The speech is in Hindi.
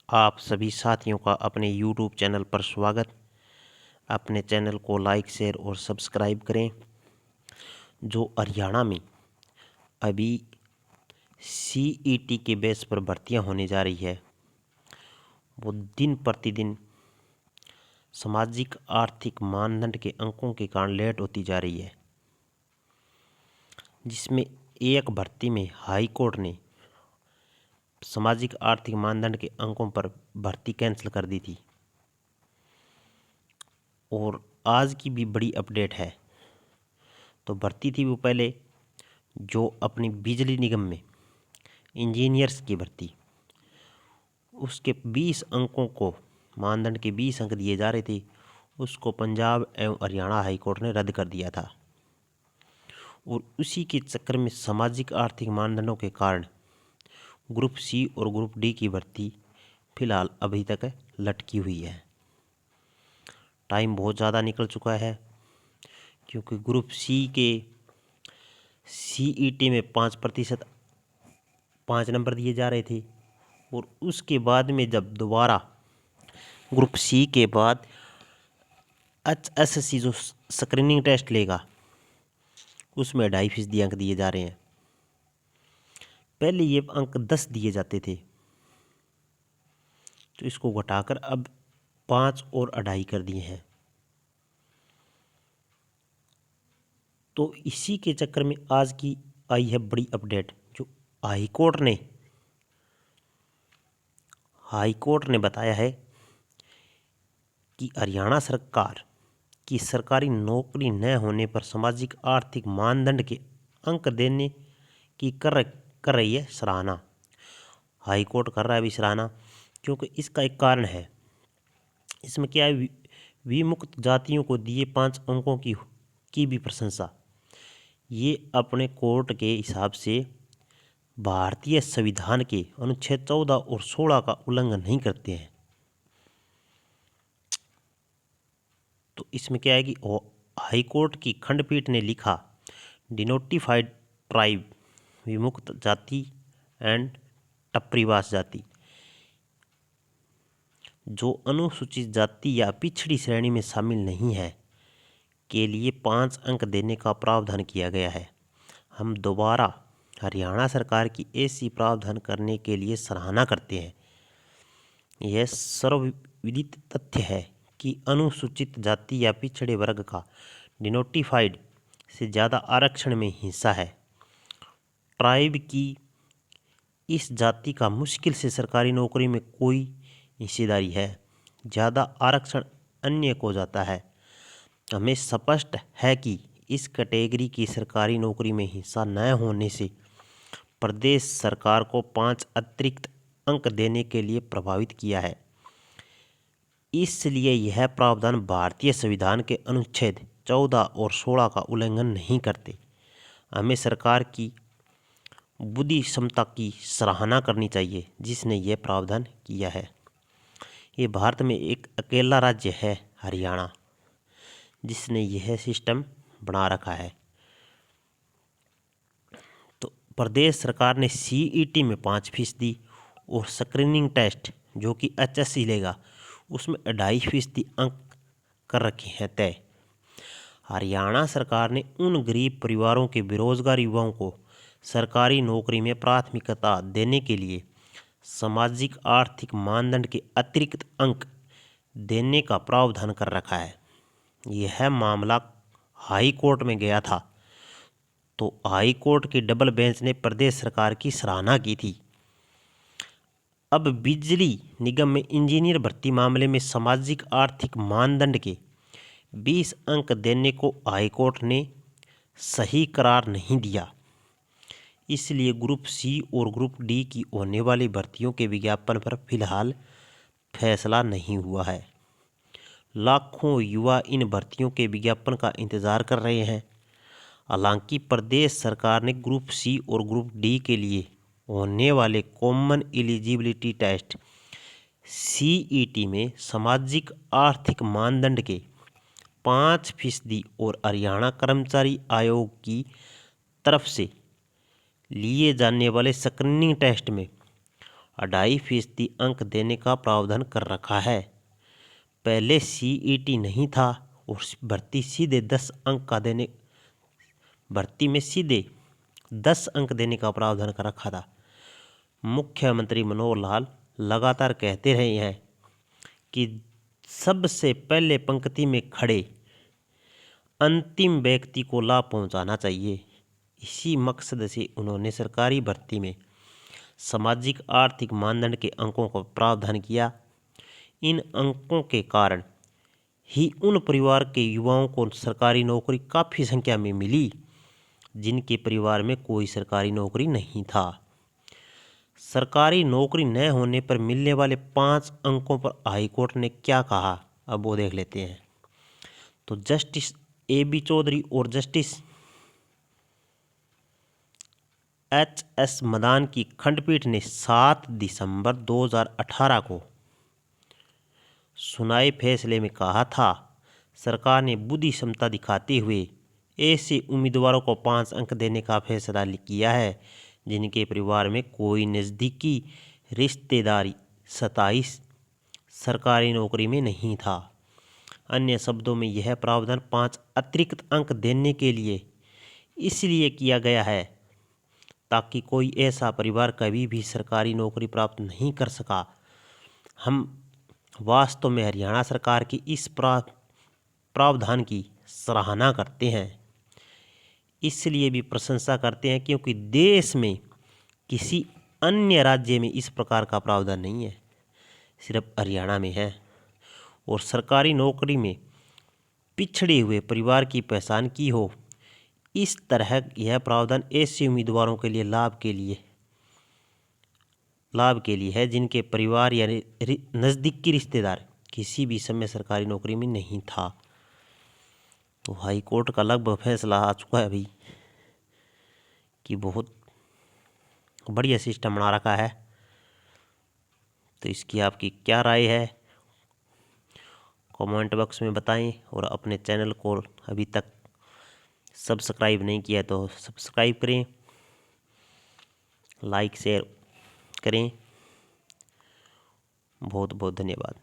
आप सभी साथियों का अपने YouTube चैनल पर स्वागत। अपने चैनल को लाइक, शेयर और सब्सक्राइब करें। जो हरियाणा में अभी CET के बेस पर भर्तियां होने जा रही है, वो दिन प्रतिदिन सामाजिक आर्थिक मानदंड के अंकों के कारण लेट होती जा रही है, जिसमें एक भर्ती में हाई कोर्ट ने सामाजिक आर्थिक मानदंड के अंकों पर भर्ती कैंसिल कर दी थी। और आज की भी बड़ी अपडेट है। तो भर्ती थी वो पहले जो अपनी बिजली निगम में इंजीनियर्स की भर्ती, उसके 20 अंकों को, मानदंड के 20 अंक दिए जा रहे थे, उसको पंजाब एवं हरियाणा हाई कोर्ट ने रद्द कर दिया था। और उसी के चक्कर में सामाजिक आर्थिक मानदंडों के कारण ग्रुप सी और ग्रुप डी की भर्ती फिलहाल अभी तक लटकी हुई है। टाइम बहुत ज़्यादा निकल चुका है, क्योंकि ग्रुप सी के CET में 5% 5 नंबर दिए जा रहे थे। और उसके बाद में जब दोबारा ग्रुप सी के बाद HSSC जो स्क्रीनिंग टेस्ट लेगा, उसमें 2.5% अंक दिए जा रहे हैं। पहले ये अंक 10 दिए जाते थे, तो इसको घटाकर अब 5 और 2.5 कर दिए हैं। तो इसी के चक्कर में आज की आई है बड़ी अपडेट। जो हाई कोर्ट ने बताया है कि हरियाणा सरकार की सरकारी नौकरी न होने पर सामाजिक आर्थिक मानदंड के अंक देने की कर रही है सराहना। हाई कोर्ट कर रहा है अभी सराहना, क्योंकि इसका एक कारण है। इसमें क्या है, विमुक्त जातियों को दिए 5 अंकों की भी प्रशंसा। ये अपने कोर्ट के हिसाब से भारतीय संविधान के अनुच्छेद 14 और 16 का उल्लंघन नहीं करते हैं। तो इसमें क्या है कि हाई कोर्ट की खंडपीठ ने लिखा, डिनोटिफाइड ट्राइब, विमुक्त जाति एंड टप्परीवास जाति, जो अनुसूचित जाति या पिछड़ी श्रेणी में शामिल नहीं है, के लिए 5 अंक देने का प्रावधान किया गया है। हम दोबारा हरियाणा सरकार की ऐसी प्रावधान करने के लिए सराहना करते हैं। यह सर्वविदित तथ्य है कि अनुसूचित जाति या पिछड़े वर्ग का डिनोटिफाइड से ज़्यादा आरक्षण में हिस्सा है। ट्राइब की इस जाति का मुश्किल से सरकारी नौकरी में कोई हिस्सेदारी है। ज़्यादा आरक्षण अन्य को जाता है। हमें स्पष्ट है कि इस कैटेगरी की सरकारी नौकरी में हिस्सा न होने से प्रदेश सरकार को 5 अतिरिक्त अंक देने के लिए प्रभावित किया है। इसलिए यह प्रावधान भारतीय संविधान के अनुच्छेद 14 और 16 का उल्लंघन नहीं करते। हमें सरकार की बुद्धि क्षमता की सराहना करनी चाहिए जिसने यह प्रावधान किया है। ये भारत में एक अकेला राज्य है हरियाणा, जिसने यह सिस्टम बना रखा है। तो प्रदेश सरकार ने CET में 5% और स्क्रीनिंग टेस्ट जो कि HSC लेगा, उसमें 2.5% अंक कर रखे हैं तय। हरियाणा सरकार ने उन गरीब परिवारों के बेरोजगार युवाओं को सरकारी नौकरी में प्राथमिकता देने के लिए सामाजिक आर्थिक मानदंड के अतिरिक्त अंक देने का प्रावधान कर रखा है। यह मामला हाई कोर्ट में गया था, तो हाई कोर्ट की डबल बेंच ने प्रदेश सरकार की सराहना की थी। अब बिजली निगम में इंजीनियर भर्ती मामले में सामाजिक आर्थिक मानदंड के 20 अंक देने को हाई कोर्ट ने सही करार नहीं दिया। इसलिए ग्रुप सी और ग्रुप डी की होने वाली भर्तियों के विज्ञापन पर फिलहाल फैसला नहीं हुआ है। लाखों युवा इन भर्तियों के विज्ञापन का इंतज़ार कर रहे हैं। हालांकि प्रदेश सरकार ने ग्रुप सी और ग्रुप डी के लिए होने वाले कॉमन एलिजिबिलिटी टेस्ट CET में सामाजिक आर्थिक मानदंड के 5% और हरियाणा कर्मचारी आयोग की तरफ से लिए जाने वाले स्क्रीनिंग टेस्ट में 2.5% अंक देने का प्रावधान कर रखा है। पहले सीईटी नहीं था और भर्ती में सीधे 10 अंक देने का प्रावधान कर रखा था। मुख्यमंत्री मनोहर लाल लगातार कहते रहे हैं कि सबसे पहले पंक्ति में खड़े अंतिम व्यक्ति को लाभ पहुंचाना चाहिए। इसी मकसद से उन्होंने सरकारी भर्ती में सामाजिक आर्थिक मानदंड के अंकों का प्रावधान किया। इन अंकों के कारण ही उन परिवार के युवाओं को सरकारी नौकरी काफ़ी संख्या में मिली जिनके परिवार में कोई सरकारी नौकरी नहीं था। सरकारी नौकरी न होने पर मिलने वाले 5 अंकों पर हाईकोर्ट ने क्या कहा, अब वो देख लेते हैं। तो जस्टिस AB चौधरी और जस्टिस HS मदान की खंडपीठ ने 7 दिसंबर 2018 को सुनाए फैसले में कहा था, सरकार ने बुद्धि क्षमता दिखाते हुए ऐसे उम्मीदवारों को 5 अंक देने का फैसला किया है जिनके परिवार में कोई नज़दीकी रिश्तेदारी 27 सरकारी नौकरी में नहीं था। अन्य शब्दों में यह प्रावधान 5 अतिरिक्त अंक देने के लिए इसलिए किया गया है ताकि कोई ऐसा परिवार कभी भी सरकारी नौकरी प्राप्त नहीं कर सका। हम वास्तव में हरियाणा सरकार की इस प्रावधान की सराहना करते हैं, इसलिए भी प्रशंसा करते हैं क्योंकि देश में किसी अन्य राज्य में इस प्रकार का प्रावधान नहीं है, सिर्फ हरियाणा में है। और सरकारी नौकरी में पिछड़े हुए परिवार की पहचान की हो, इस तरह यह प्रावधान ऐसे उम्मीदवारों के लिए लाभ के लिए है जिनके परिवार या नज़दीकी रिश्तेदार किसी भी समय सरकारी नौकरी में नहीं था। तो हाई कोर्ट का लगभग फैसला आ चुका है अभी कि बहुत बढ़िया सिस्टम बना रखा है। तो इसकी आपकी क्या राय है, कमेंट बॉक्स में बताएं। और अपने चैनल को अभी तक सब्सक्राइब नहीं किया तो सब्सक्राइब करें, लाइक शेयर करें। बहुत बहुत धन्यवाद।